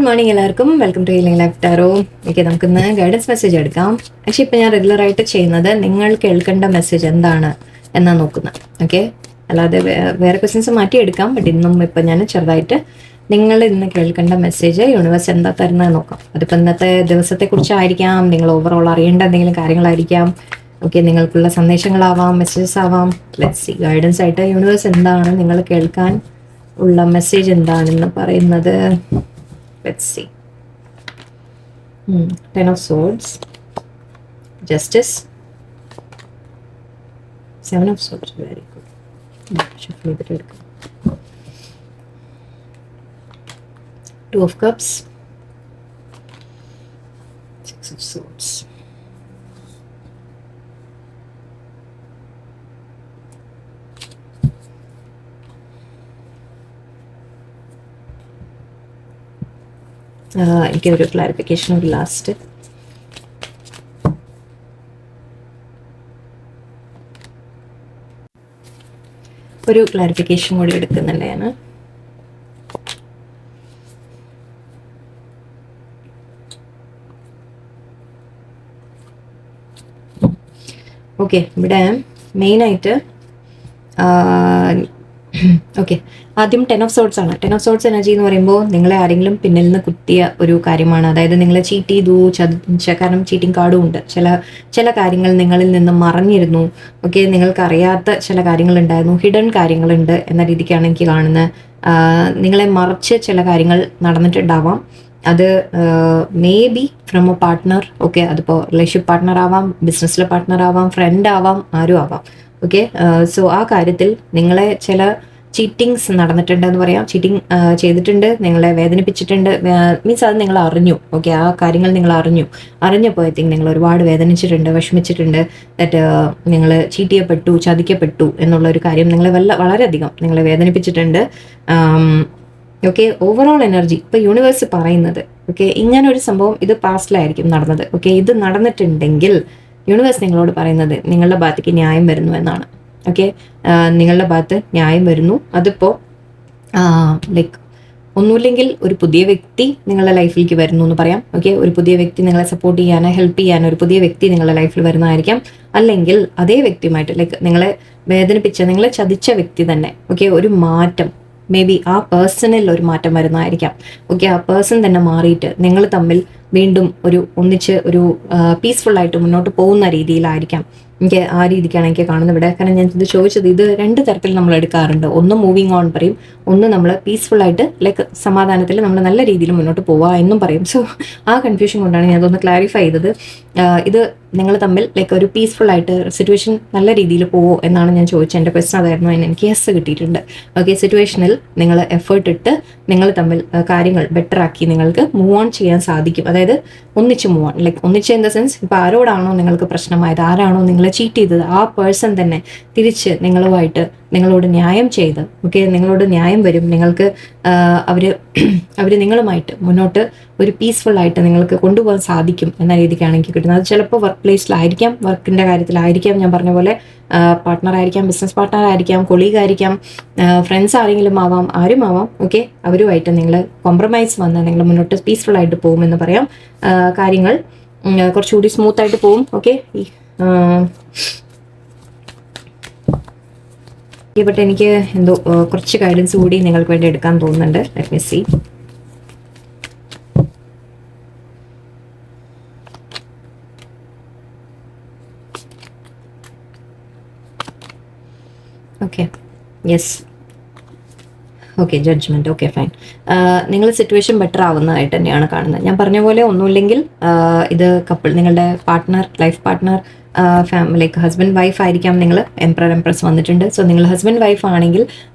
Morning എല്ലാവർക്കും welcome to healing life tarot. Okay, നമുക്കിന്ന് guidance message എടുക്കാം. ആക്ച്വലി ഇപ്പം ഞാൻ റെഗുലറായിട്ട് ചെയ്യുന്നത് നിങ്ങൾ കേൾക്കേണ്ട മെസ്സേജ് എന്താണ് എന്നാണ് നോക്കുന്നത്. ഓക്കെ, അല്ലാതെ വേറെ ക്വസ്റ്റ്യൻസ് മാറ്റിയെടുക്കാം. ബട്ട് ഇന്നും ഇപ്പം ഞാൻ ചെറുതായിട്ട് നിങ്ങൾ ഇന്ന് കേൾക്കേണ്ട മെസ്സേജ് യൂണിവേഴ്സ് എന്താ തരുന്നത് നോക്കാം. അതിപ്പോൾ ഇന്നത്തെ ദിവസത്തെക്കുറിച്ചായിരിക്കാം, നിങ്ങൾ ഓവറോൾ അറിയേണ്ട എന്തെങ്കിലും കാര്യങ്ങളായിരിക്കാം. ഓക്കെ, നിങ്ങൾക്കുള്ള സന്ദേശങ്ങളാവാം, മെസ്സേജസ് ആവാം. ലെറ്റ്സ് സീ ഗൈഡൻസ് ആയിട്ട് യൂണിവേഴ്സ് എന്താണ് നിങ്ങൾ കേൾക്കാൻ ഉള്ള മെസ്സേജ് എന്താണെന്ന് പറയുന്നത്. Let's see. Ten of Swords, Justice, Seven of Swords, very good. Shuffle it എടുക്കാം. Two of Cups, Six of Swords. എനിക്ക് ഒരു ക്ലാരിഫിക്കേഷൻ ഒരു ലാസ്റ്റ്. ഒരു ക്ലാരിഫിക്കേഷൻ കൂടി എടുക്കുന്നുണ്ട് ഞാൻ. ഓക്കെ, ഇവിടെ മെയിനായിട്ട് ഓക്കെ, ആദ്യം ടെൻ ഓഫ് സോർട്സ് ആണ്. ടെൻ ഓഫ് സോർട്സ് എനർജി എന്ന് പറയുമ്പോൾ നിങ്ങളെ ആരെങ്കിലും പിന്നിൽ നിന്ന് കുത്തിയ ഒരു കാര്യമാണ്. അതായത് നിങ്ങളെ ചീറ്റ് ചെയ്തു, ചതിച്ച. കാരണം ചീറ്റിംഗ് കാർഡും ഉണ്ട്. ചില കാര്യങ്ങൾ നിങ്ങളിൽ നിന്ന് മറഞ്ഞിരുന്നു. ഓക്കെ, നിങ്ങൾക്കറിയാത്ത ചില കാര്യങ്ങളുണ്ടായിരുന്നു, ഹിഡൻ കാര്യങ്ങളുണ്ട് എന്ന രീതിക്കാണ് എനിക്ക് കാണുന്നത്. നിങ്ങളെ മറച്ച് ചില കാര്യങ്ങൾ നടന്നിട്ടുണ്ടാവാം. അത് may be from A partner. Okay, അതിപ്പോൾ റിലേഷൻഷിപ്പ് പാർട്ട്ണർ ആവാം, ബിസിനസ്സിലെ പാർട്ട്ണർ ആവാം, ഫ്രണ്ട് ആവാം, ആരും ആവാം. ഓക്കെ, സോ ആ കാര്യത്തിൽ നിങ്ങളെ ചില ചീറ്റിങ്സ് നടന്നിട്ടുണ്ടെന്ന് പറയാം. ചീറ്റിംഗ് ചെയ്തിട്ടുണ്ട്, നിങ്ങളെ വേദനിപ്പിച്ചിട്ടുണ്ട്. മീൻസ് അത് നിങ്ങൾ അറിഞ്ഞു. ഓക്കെ, ആ കാര്യങ്ങൾ നിങ്ങൾ അറിഞ്ഞപ്പോൾ ഐ തിങ്ക് നിങ്ങൾ ഒരുപാട് വേദനിച്ചിട്ടുണ്ട്, വിഷമിച്ചിട്ടുണ്ട്. ദാറ്റ് നിങ്ങൾ ചീറ്റ് ചെയ്യപ്പെട്ടു, ചതിക്കപ്പെട്ടു എന്നുള്ളൊരു കാര്യം നിങ്ങളെ വളരെയധികം നിങ്ങളെ വേദനിപ്പിച്ചിട്ടുണ്ട്. ഓക്കെ, ഓവറോൾ എനർജി ഇപ്പോൾ യൂണിവേഴ്സ് പറയുന്നത്, ഓക്കെ, ഇങ്ങനൊരു സംഭവം ഇത് പാസ്റ്റിലായിരിക്കും നടന്നത്. ഓക്കെ, ഇത് നടന്നിട്ടുണ്ടെങ്കിൽ യൂണിവേഴ്സ് നിങ്ങളോട് പറയുന്നത് നിങ്ങളുടെ ഭാഗത്തേക്ക് ന്യായം വരുന്നു എന്നാണ്. ഓക്കെ, നിങ്ങളുടെ ഭാഗത്ത് ന്യായം വരുന്നു. അതിപ്പോൾ ലൈക്ക് ഒന്നുമില്ലെങ്കിൽ ഒരു പുതിയ വ്യക്തി നിങ്ങളുടെ ലൈഫിലേക്ക് വരുന്നു എന്ന് പറയാം. ഓക്കെ, ഒരു പുതിയ വ്യക്തി നിങ്ങളെ സപ്പോർട്ട് ചെയ്യാനോ ഹെൽപ്പ് ചെയ്യാനോ ഒരു പുതിയ വ്യക്തി നിങ്ങളുടെ ലൈഫിൽ വരുന്നതായിരിക്കാം. അല്ലെങ്കിൽ അതേ വ്യക്തിയുമായിട്ട് ലൈക്ക് നിങ്ങളെ വേദനിപ്പിച്ച, നിങ്ങളെ ചതിച്ച വ്യക്തി തന്നെ ഓക്കെ ഒരു മാറ്റം, മേ ബി ആ പേഴ്സണിൽ ഒരു മാറ്റം വരുന്നതായിരിക്കാം. ഓക്കെ, ആ പേഴ്സൺ തന്നെ മാറിയിട്ട് നിങ്ങൾ തമ്മിൽ വീണ്ടും ഒന്നിച്ച് ഒരു പീസ്ഫുള്ളായിട്ട് മുന്നോട്ട് പോകുന്ന രീതിയിലായിരിക്കാം. എനിക്ക് ആ രീതിക്കാണ് എനിക്ക് കാണുന്നത് ഇവിടെ. കാരണം ഞാൻ ഇത് ചോദിച്ചത്, ഇത് രണ്ട് തരത്തിൽ നമ്മൾ എടുക്കാറുണ്ട്. ഒന്ന് മൂവിങ് ഓൺ പറയും, ഒന്ന് നമ്മൾ പീസ്ഫുള്ളായിട്ട് ലൈക്ക് സമാധാനത്തിൽ നമ്മൾ നല്ല രീതിയിൽ മുന്നോട്ട് പോവുക എന്നും പറയും. സോ ആ കൺഫ്യൂഷൻ കൊണ്ടാണ് ഞാൻ അതൊന്ന് ക്ലാരിഫൈ ചെയ്തത്. ഇത് നിങ്ങൾ തമ്മിൽ ലൈക്ക് ഒരു പീസ്ഫുള്ളായിട്ട് സിറ്റുവേഷൻ നല്ല രീതിയിൽ പോവോ എന്നാണ് ഞാൻ ചോദിച്ചത്. എൻ്റെ ക്വസ്റ്റൻ അതായിരുന്നു. എനിക്ക് യെസ് കിട്ടിയിട്ടുണ്ട്. ഓക്കെ, സിറ്റുവേഷനിൽ നിങ്ങൾ എഫേർട്ട് ഇട്ട് നിങ്ങൾ തമ്മിൽ കാര്യങ്ങൾ ബെറ്റർ ആക്കി നിങ്ങൾക്ക് മൂവ് ഓൺ ചെയ്യാൻ സാധിക്കും. അതായത് ഒന്നിച്ച് മൂവ് ഓൺ, ലൈക്ക് ഒന്നിച്ച് ഇൻ ദ സെൻസ് ഇപ്പോൾ ആരോടാണോ നിങ്ങൾക്ക് പ്രശ്നമായത്, ആരാണോ നിങ്ങളെ ചീറ്റ് ചെയ്തത്, ആ പേഴ്സൺ തന്നെ തിരിച്ച് നിങ്ങളോട് ന്യായം ചെയ്ത് ഓക്കെ നിങ്ങളോട് ന്യായം വരും. നിങ്ങൾക്ക് അവർ നിങ്ങളുമായിട്ട് മുന്നോട്ട് ഒരു പീസ്ഫുള്ളായിട്ട് നിങ്ങൾക്ക് കൊണ്ടുപോകാൻ സാധിക്കും എന്ന രീതിക്കാണ് എനിക്ക് കിട്ടുന്നത്. അത് ചിലപ്പോൾ വർക്ക് പ്ലേസിലായിരിക്കാം, വർക്കിൻ്റെ കാര്യത്തിലായിരിക്കാം, ഞാൻ പറഞ്ഞ പോലെ പാർട്ട്ണർ ആയിരിക്കാം, ബിസിനസ് പാർട്ട്ണർ ആയിരിക്കാം, കൊളീഗ് ആയിരിക്കാം, ഫ്രണ്ട്സ് ആരെങ്കിലും ആവാം, ആരും ആവാം. ഓക്കെ, അവരുമായിട്ട് നിങ്ങൾ കോംപ്രമൈസ് വന്ന് നിങ്ങൾ മുന്നോട്ട് പീസ്ഫുള്ളായിട്ട് പോകുമെന്ന് പറയാം. കാര്യങ്ങൾ കുറച്ചുകൂടി സ്മൂത്തായിട്ട് പോകും. ഓക്കെ, ബട്ട് എനിക്ക് എന്തോ കുറച്ച് ഗൈഡൻസ് കൂടി നിങ്ങൾക്ക് വേണ്ടി എടുക്കാൻ തോന്നുന്നുണ്ട്. Let me see. Okay, yes, okay, judgement. Okay, fine. നിങ്ങൾ സിറ്റുവേഷൻ ബെറ്റർ ആവുന്നതായിട്ട് തന്നെയാണ് കാണുന്നത്. ഞാൻ പറഞ്ഞ പോലെ ഒന്നുമില്ലെങ്കിൽ ഇത് നിങ്ങളുടെ partner, life partner, like husband wife ആയിരിക്കാം. നിങ്ങൾ എംപ്രസ് വന്നിട്ടുണ്ട്. സോ നിങ്ങൾ ഹസ്ബൻഡ് വൈഫ് ആണെങ്കിൽ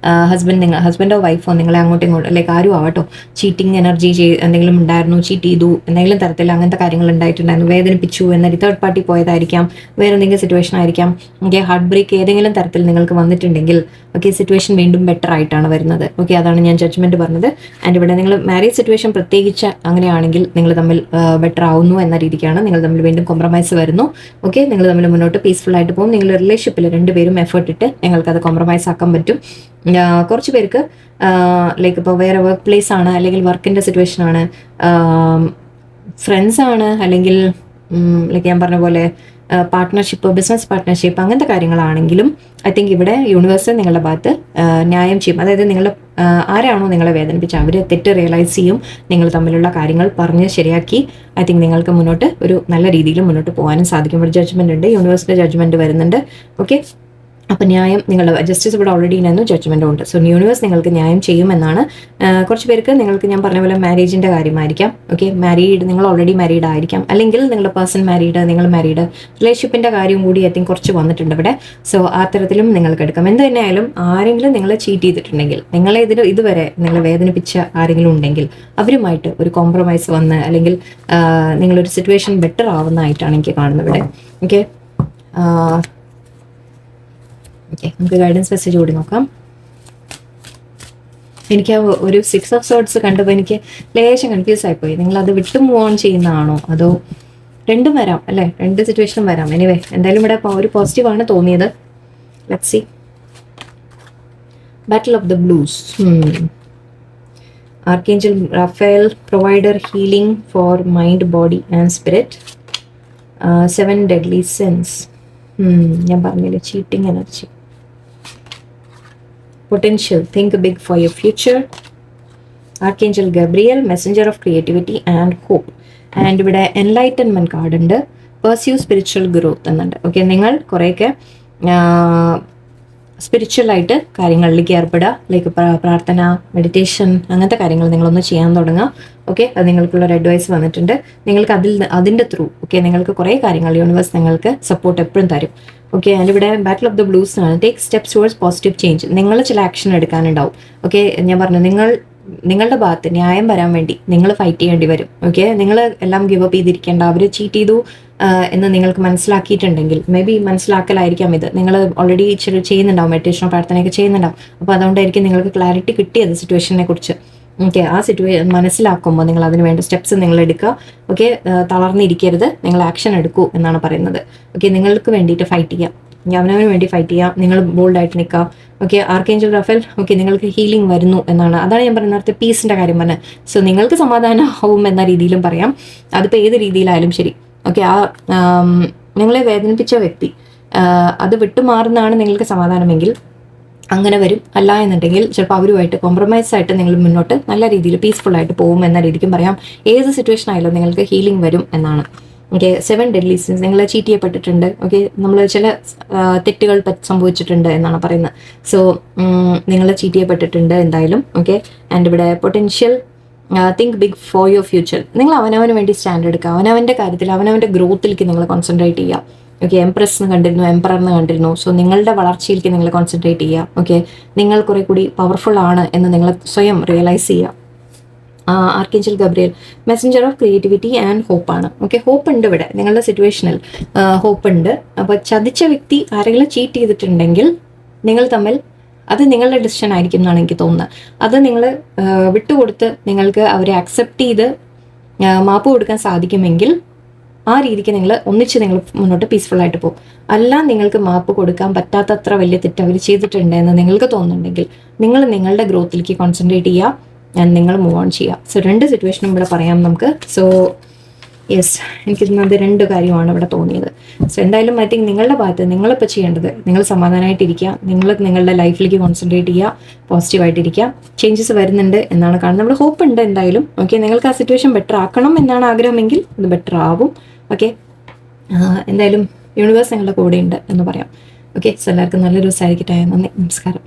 ഹസ്ബൻഡോ വൈഫോ നിങ്ങളെ അങ്ങോട്ടും ഇങ്ങോട്ടും ലൈക്ക് ആരും ആവട്ടോ ചീറ്റിംഗ് എനർജി എന്തെങ്കിലും ഉണ്ടായിരുന്നു, ചീറ്റ് ചെയ്തു, എന്തെങ്കിലും തരത്തിൽ അങ്ങനത്തെ കാര്യങ്ങൾ ഉണ്ടായിട്ടുണ്ടായിരുന്നു, വേദനിപ്പിച്ചു എന്നൊരു തേർഡ് പാർട്ടി പോയതായിരിക്കാം, വേറെ എന്തെങ്കിലും സിറ്റുവേഷൻ ആയിരിക്കാം. ഓക്കെ, ഹാർട്ട് ബ്രേക്ക് ഏതെങ്കിലും തരത്തിൽ നിങ്ങൾക്ക് വന്നിട്ടുണ്ടെങ്കിൽ ഓക്കെ സിറ്റുവേഷൻ വീണ്ടും ബെറ്റർ ആയിട്ടാണ് വരുന്നത്. ഓക്കെ, അതാണ് ഞാൻ ജഡ്ജ്മെന്റ് പറഞ്ഞത്. ആൻഡ് ഇവിടെ നിങ്ങൾ മാരേജ് സിറ്റുവേഷൻ പ്രത്യേകിച്ച് അങ്ങനെയാണെങ്കിൽ നിങ്ങൾ തമ്മിൽ ബെറ്റർ ആവുന്നു എന്ന രീതിക്കാണ്. നിങ്ങൾ തമ്മിൽ വീണ്ടും കോംപ്രമൈസ് വരുന്നു. ഓക്കെ, നിങ്ങൾ തമ്മിൽ മുന്നോട്ട് പീസ്ഫുൾ ആയിട്ട് പോകും. നിങ്ങൾ റിലേഷൻഷിപ്പിൽ രണ്ടുപേരും എഫേർട്ട് ഇട്ട് നിങ്ങൾക്കത് കോംപ്രമൈസ് ആക്കാൻ പറ്റും. കുറച്ച് പേർക്ക് ലൈക്ക് ഇപ്പോൾ വേറെ വർക്ക് പ്ലേസ് ആണ്, അല്ലെങ്കിൽ വർക്കിൻ്റെ സിറ്റുവേഷൻ ആണ്, ഫ്രണ്ട്സ് ആണ്, അല്ലെങ്കിൽ ലൈക്ക് ഞാൻ പറഞ്ഞ പോലെ പാർട്ട്ണർഷിപ്പ്, ബിസിനസ് പാർട്ട്ണർഷിപ്പ്, അങ്ങനത്തെ കാര്യങ്ങളാണെങ്കിലും ഐ തിങ്ക് ഇവിടെ യൂണിവേഴ്സ് നിങ്ങളുടെ ഭാഗത്ത് ന്യായം ചെയ്യും. അതായത് നിങ്ങൾ ആരാണോ നിങ്ങളെ വേദനിപ്പിച്ച അവർ തെറ്റ് റിയലൈസ് ചെയ്യും. നിങ്ങൾ തമ്മിലുള്ള കാര്യങ്ങൾ പറഞ്ഞ് ശരിയാക്കി ഐ തിങ്ക് നിങ്ങൾക്ക് മുന്നോട്ട് ഒരു നല്ല രീതിയിൽ മുന്നോട്ട് പോകാനും സാധിക്കും. ഒരു ജഡ്ജ്മെന്റ് ഉണ്ട്, യൂണിവേഴ്സിന്റെ ജഡ്ജ്മെന്റ് വരുന്നുണ്ട്. ഓക്കെ, അപ്പം ന്യായം നിങ്ങളുടെ ജസ്റ്റിസ് ഇവിടെ ഓൾറെഡി ഇന്നു ജഡ്ജ്മെൻറ്റും ഉണ്ട്. സോ യൂണിവേഴ്സ് നിങ്ങൾക്ക് ന്യായം ചെയ്യുമെന്നാണ്. കുറച്ച് പേർക്ക് നിങ്ങൾക്ക് ഞാൻ പറഞ്ഞ പോലെ മാരേജിൻ്റെ കാര്യമായിരിക്കാം. ഓക്കെ, മാരീഡ്, നിങ്ങൾ ഓൾറെഡി മാരീഡ് ആയിരിക്കാം, അല്ലെങ്കിൽ നിങ്ങളുടെ പേഴ്സൺ മാരീഡ്, നിങ്ങൾ മാരീഡ്, റിലേഷൻഷിപ്പിൻ്റെ കാര്യം കൂടി ഐ തിങ്ക് കുറച്ച് വന്നിട്ടുണ്ട് ഇവിടെ. സോ ആ തരത്തിലും നിങ്ങൾക്ക് എടുക്കാം. എന്ത് തന്നെയായാലും ആരെങ്കിലും നിങ്ങളെ ചീറ്റ് ചെയ്തിട്ടുണ്ടെങ്കിൽ, നിങ്ങളെ ഇതുവരെ നിങ്ങളെ വേദനിപ്പിച്ച ആരെങ്കിലും ഉണ്ടെങ്കിൽ അവരുമായിട്ട് ഒരു കോംപ്രമൈസ് വന്ന്, അല്ലെങ്കിൽ നിങ്ങളൊരു സിറ്റുവേഷൻ ബെറ്റർ ആവുന്നതായിട്ടാണ് എനിക്ക് കാണുന്നത് ഇവിടെ. ഓക്കെ, നമുക്ക് ഗൈഡൻസ് മെസ്സേജ് കൂടി നോക്കാം. എനിക്ക് ആ ഒരു 6 of Swords കണ്ടപ്പോൾ എനിക്ക് ലേശം കൺഫ്യൂസ് ആയിപ്പോയി. നിങ്ങൾ അത് വിട്ടു മൂവ് ഓൺ ചെയ്യുന്നതാണോ, അതോ രണ്ടും വരാം അല്ലേ, രണ്ട് സിറ്റുവേഷനും വരാം. എനിവേ എന്തായാലും ഇവിടെ ഒരു പോസിറ്റീവാണ് തോന്നിയത്. Let's see. Battle of the blues. Archangel Raphael, provider, healing for mind, body and spirit. 7 deadly sins. ഞാൻ പറഞ്ഞില്ലേ, cheating energy. Potential, think big for your future. Archangel Gabriel, messenger of creativity and hope. And ഇവിടെ enlightenment card ഉണ്ട്, pursue spiritual growth എന്നുണ്ട്. Okay, നിങ്ങൾ കുറേയൊക്കെ സ്പിരിച്വലായിട്ട് കാര്യങ്ങളിലേക്ക് ഏർപ്പെടുക. Like പ്രാർത്ഥന, meditation, അങ്ങനത്തെ കാര്യങ്ങൾ നിങ്ങളൊന്ന് ചെയ്യാൻ തുടങ്ങുക. ഓക്കെ, അത് നിങ്ങൾക്കുള്ളൊരു അഡ്വൈസ് വന്നിട്ടുണ്ട്. നിങ്ങൾക്ക് അതിൻ്റെ ത്രൂ നിങ്ങൾക്ക് കുറേ കാര്യങ്ങൾ യൂണിവേഴ്സ് നിങ്ങൾക്ക് സപ്പോർട്ട് എപ്പോഴും തരും. ഓക്കെ, അതിലിവിടെ ബാറ്റിൽ ഓഫ് ദ ബ്ലൂസ് ആണ്. Take steps towards positive change. നിങ്ങൾ ചില ആക്ഷൻ എടുക്കാനുണ്ടാവും. ഓക്കെ, ഞാൻ പറഞ്ഞു നിങ്ങളുടെ ഭാഗത്ത് ന്യായം വരാൻ വേണ്ടി നിങ്ങൾ ഫൈറ്റ് ചെയ്യേണ്ടി വരും. ഓക്കെ, നിങ്ങൾ എല്ലാം ഗിവ് അപ്പ് ചെയ്തിരിക്കേണ്ട. അവർ ചീറ്റ് ചെയ്തു എന്ന് നിങ്ങൾക്ക് മനസ്സിലാക്കിയിട്ടുണ്ടെങ്കിൽ, മേ ബി മനസ്സിലാക്കലായിരിക്കാം ഇത്. നിങ്ങൾ ഓൾറെഡി ചെയ്യുന്നുണ്ടാവും, മെഡിറ്റേഷനോ പ്രാർത്ഥനയൊക്കെ ചെയ്യുന്നുണ്ടാവും. അപ്പോൾ അതുകൊണ്ടായിരിക്കും നിങ്ങൾക്ക് ക്ലാരിറ്റി കിട്ടിയത് സിറ്റുവേഷനെ കുറിച്ച്. ഓക്കെ, ആ മനസ്സിലാക്കുമ്പോൾ നിങ്ങൾ അതിന് വേണ്ട സ്റ്റെപ്സ് നിങ്ങൾ എടുക്കുക. ഓക്കെ, തളർന്നിരിക്കരുത്, നിങ്ങൾ ആക്ഷൻ എടുക്കൂ എന്നാണ് പറയുന്നത്. ഓക്കെ, നിങ്ങൾക്ക് വേണ്ടിയിട്ട് ഫൈറ്റ് ചെയ്യാം, അവനവന് വേണ്ടി ഫൈറ്റ് ചെയ്യാം, നിങ്ങൾ ബോൾഡായിട്ട് നിൽക്കുക. ഓക്കെ, ആർക്കേഞ്ചൽ റാഫേൽ, ഓക്കെ, നിങ്ങൾക്ക് ഹീലിംഗ് വരുന്നു എന്നാണ്. അതാണ് ഞാൻ പറയുന്നത്, നേരത്തെ പീസിൻ്റെ കാര്യം പറഞ്ഞത്. സോ നിങ്ങൾക്ക് സമാധാനമാവും എന്ന രീതിയിലും പറയാം. അതിപ്പോൾ ഏത് രീതിയിലായാലും ശരി. ഓക്കെ, നിങ്ങളെ വേദനിപ്പിച്ച വ്യക്തി അത് വിട്ടുമാറുന്നതാണ് നിങ്ങൾക്ക് സമാധാനമെങ്കിൽ അങ്ങനെ വരും. അല്ല എന്നുണ്ടെങ്കിൽ ചിലപ്പോൾ അവരുമായിട്ട് കോംപ്രമൈസ് ആയിട്ട് നിങ്ങൾ മുന്നോട്ട് നല്ല രീതിയിൽ പീസ്ഫുൾ ആയിട്ട് പോകും എന്ന രീതിക്കും പറയാം. ഏത് സിറ്റുവേഷൻ ആയാലും നിങ്ങൾക്ക് ഹീലിംഗ് വരും എന്നാണ്. ഓക്കെ, 7 deadly sins, നിങ്ങൾ ചീറ്റ് ചെയ്യപ്പെട്ടിട്ടുണ്ട്. ഓക്കെ, നമ്മൾ ചില തെറ്റുകൾ സംഭവിച്ചിട്ടുണ്ട് എന്നാണ് പറയുന്നത്. സോ നിങ്ങൾ ചീറ്റ് ചെയ്യപ്പെട്ടിട്ടുണ്ട് എന്തായാലും. ഓക്കെ, ആൻഡ് ഇവിടെ potential, think big for your future. നിങ്ങൾ അവനവന് വേണ്ടി സ്റ്റാൻഡ് എടുക്കുക. അവനവൻ്റെ കാര്യത്തിൽ, അവനവൻ്റെ ഗ്രോത്തിലേക്ക് നിങ്ങൾ കോൺസെൻട്രേറ്റ് ചെയ്യുക. ഓക്കെ, എംപ്രസ് എന്ന് കണ്ടിരുന്നു, എംപറർ എന്ന് കണ്ടിരുന്നു. സോ നിങ്ങളുടെ വളർച്ചയിലേക്ക് നിങ്ങൾ കോൺസെൻട്രേറ്റ് ചെയ്യുക. ഓക്കെ, നിങ്ങൾ കുറെ കൂടി പവർഫുൾ ആണ് എന്ന് നിങ്ങൾ സ്വയം റിയലൈസ് ചെയ്യുക. Archangel Gabriel, messenger of creativity and hope ആണ്. ഓക്കെ, ഹോപ്പ് ഉണ്ട് ഇവിടെ, നിങ്ങളുടെ സിറ്റുവേഷനിൽ ഹോപ്പ് ഉണ്ട്. അപ്പോൾ ചതിച്ച വ്യക്തി ആരെങ്കിലും ചീറ്റ് ചെയ്തിട്ടുണ്ടെങ്കിൽ നിങ്ങൾ തമ്മിൽ അത് നിങ്ങളുടെ ഡിസിഷൻ ആയിരിക്കും എന്നാണ് എനിക്ക് തോന്നുന്നത്. അത് നിങ്ങൾ വിട്ടുകൊടുത്ത് നിങ്ങൾക്ക് അവരെ അക്സെപ്റ്റ് ചെയ്ത് മാപ്പ് കൊടുക്കാൻ സാധിക്കുമെങ്കിൽ ആ രീതിക്ക് നിങ്ങൾ മുന്നോട്ട് പീസ്ഫുൾ ആയിട്ട് പോകും. അല്ല, നിങ്ങൾക്ക് മാപ്പ് കൊടുക്കാൻ പറ്റാത്തത്ര വലിയ തെറ്റ് അവർ ചെയ്തിട്ടുണ്ട് എന്ന് നിങ്ങൾക്ക് തോന്നുന്നുണ്ടെങ്കിൽ നിങ്ങൾ നിങ്ങളുടെ ഗ്രോത്തിലേക്ക് കോൺസെൻട്രേറ്റ് ചെയ്യുക, നിങ്ങൾ മൂവ് ഓൺ ചെയ്യുക. സോ 2 സിറ്റുവേഷനും ഇവിടെ പറയാം നമുക്ക്. സോ യെസ്, എനിക്കിത് 2 കാര്യമാണ് ഇവിടെ തോന്നിയത്. സോ എന്തായാലും ഐ തിങ്ക് നിങ്ങളുടെ ഭാഗത്ത് നിങ്ങളിപ്പോൾ ചെയ്യേണ്ടത്, നിങ്ങൾ സമാധാനമായിട്ടിരിക്കുക, നിങ്ങളുടെ ലൈഫിലേക്ക് കോൺസെൻട്രേറ്റ് ചെയ്യുക, പോസിറ്റീവായിട്ടിരിക്കുക. ചേഞ്ചസ് വരുന്നുണ്ട് എന്നാണ് കാണുന്നത്. നമ്മൾ ഹോപ്പ് ഉണ്ട് എന്തായാലും. ഓക്കെ, നിങ്ങൾക്ക് ആ സിറ്റുവേഷൻ ബെറ്റർ ആക്കണം എന്നാണ് ആഗ്രഹമെങ്കിൽ അത് ബെറ്റർ ആവും. ഓക്കെ, എന്തായാലും യൂണിവേഴ്സ് നിങ്ങളുടെ കൂടെ ഉണ്ട് എന്ന് പറയാം. ഓക്കെ, സോ എല്ലാവർക്കും നല്ലൊരു ദിവസമായിരിക്കട്ടെ. നന്ദി, നമസ്കാരം.